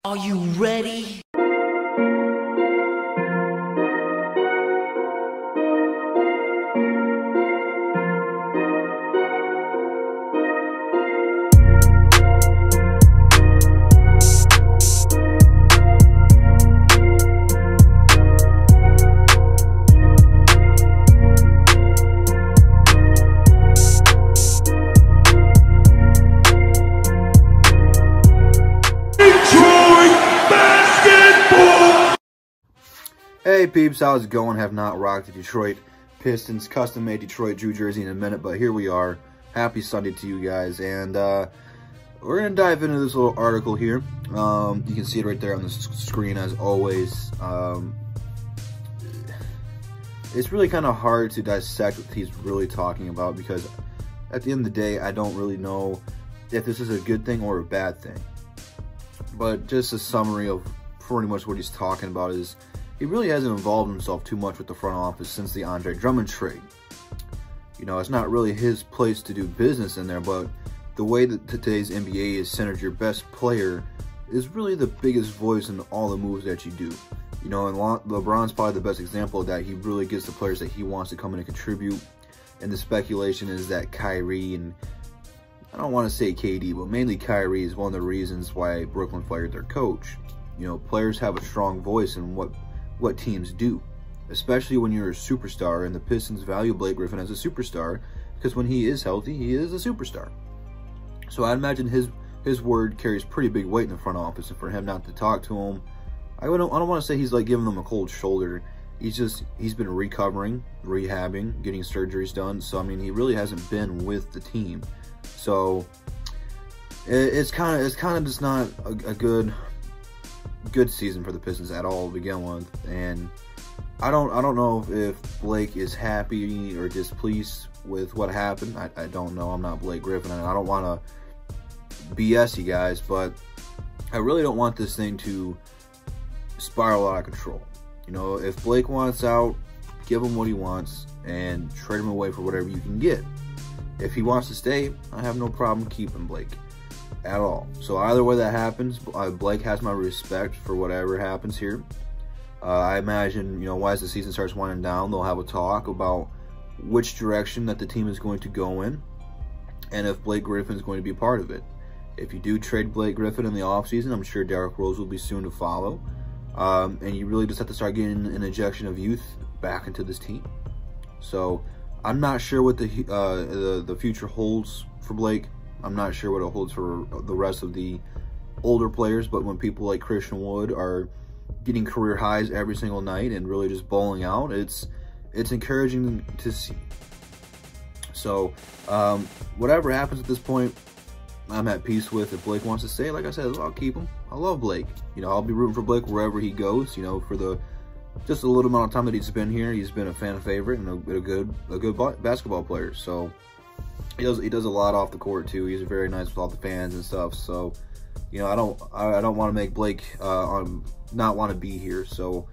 Are you ready? Hey peeps, how's it going? Have not rocked the Detroit Pistons custom-made Detroit Drew jersey in a minute, but here we are. Happy Sunday to you guys, and we're going to dive into this little article here. You can see it right there on the screen as always. It's really kind of hard to dissect what he's really talking about because at the end of the day, I don't really know if this is a good thing or a bad thing. But just a summary of pretty much what he's talking about is he really hasn't involved himself too much with the front office since the Andre Drummond trade. You know, it's not really his place to do business in there, but the way that today's NBA is centered, your best player is really the biggest voice in all the moves that you do. You know, and LeBron's probably the best example of that. He really gets the players that he wants to come in and contribute. And the speculation is that Kyrie, and I don't want to say KD, but mainly Kyrie is one of the reasons why Brooklyn fired their coach. You know, players have a strong voice in what teams do, especially when you're a superstar, and the Pistons value Blake Griffin as a superstar because when he is healthy, he is a superstar. So I imagine his word carries pretty big weight in the front office, and for him not to talk to him, I don't want to say he's like giving them a cold shoulder. He's been recovering, rehabbing, getting surgeries done. So I mean, he really hasn't been with the team. So it's kind of just not a good season for the Pistons at all to begin with, and I don't know if Blake is happy or displeased with what happened. I don't know. I'm not Blake Griffin, and I don't want to BS you guys, but I really don't want this thing to spiral out of control. You know, if Blake wants out, give him what he wants and trade him away for whatever you can get. If he wants to stay, I have no problem keeping Blake at all. So either way that happens, Blake has my respect for whatever happens here. I imagine, you know, as the season starts winding down, they'll have a talk about which direction that the team is going to go in and if Blake Griffin is going to be a part of it. If you do trade Blake Griffin in the offseason, I'm sure Derrick Rose will be soon to follow. And you really just have to start getting an injection of youth back into this team. So I'm not sure what the future holds for Blake. I'm not sure what it holds for the rest of the older players, but when people like Christian Wood are getting career highs every single night and really just bowling out, it's encouraging to see. So whatever happens at this point, I'm at peace with. If Blake wants to stay, like I said, I'll keep him. I love Blake. You know, I'll be rooting for Blake wherever he goes. You know, for just a little amount of time that he's been here, he's been a fan favorite and a good basketball player. So he does a lot off the court too. He's very nice with all the fans and stuff. So, you know, I don't want to make Blake not want to be here. So,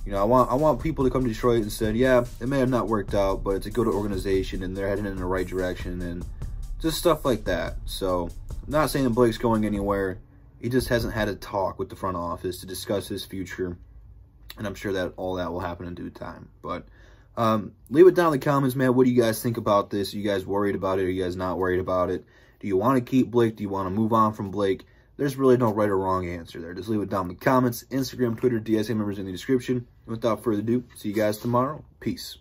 you know, I want people to come to Detroit and say, yeah, it may have not worked out, but it's a good organization and they're heading in the right direction and just stuff like that. So, I'm not saying that Blake's going anywhere. He just hasn't had a talk with the front office to discuss his future, and I'm sure that all that will happen in due time. But leave it down in the comments, man. What do you guys think about this? Are you guys worried about it? Are you guys not worried about it? Do you want to keep Blake? Do you want to move on from Blake? There's really no right or wrong answer there. Just leave it down in the comments. Instagram, Twitter, DSA members in the description. And without further ado, see you guys tomorrow. Peace.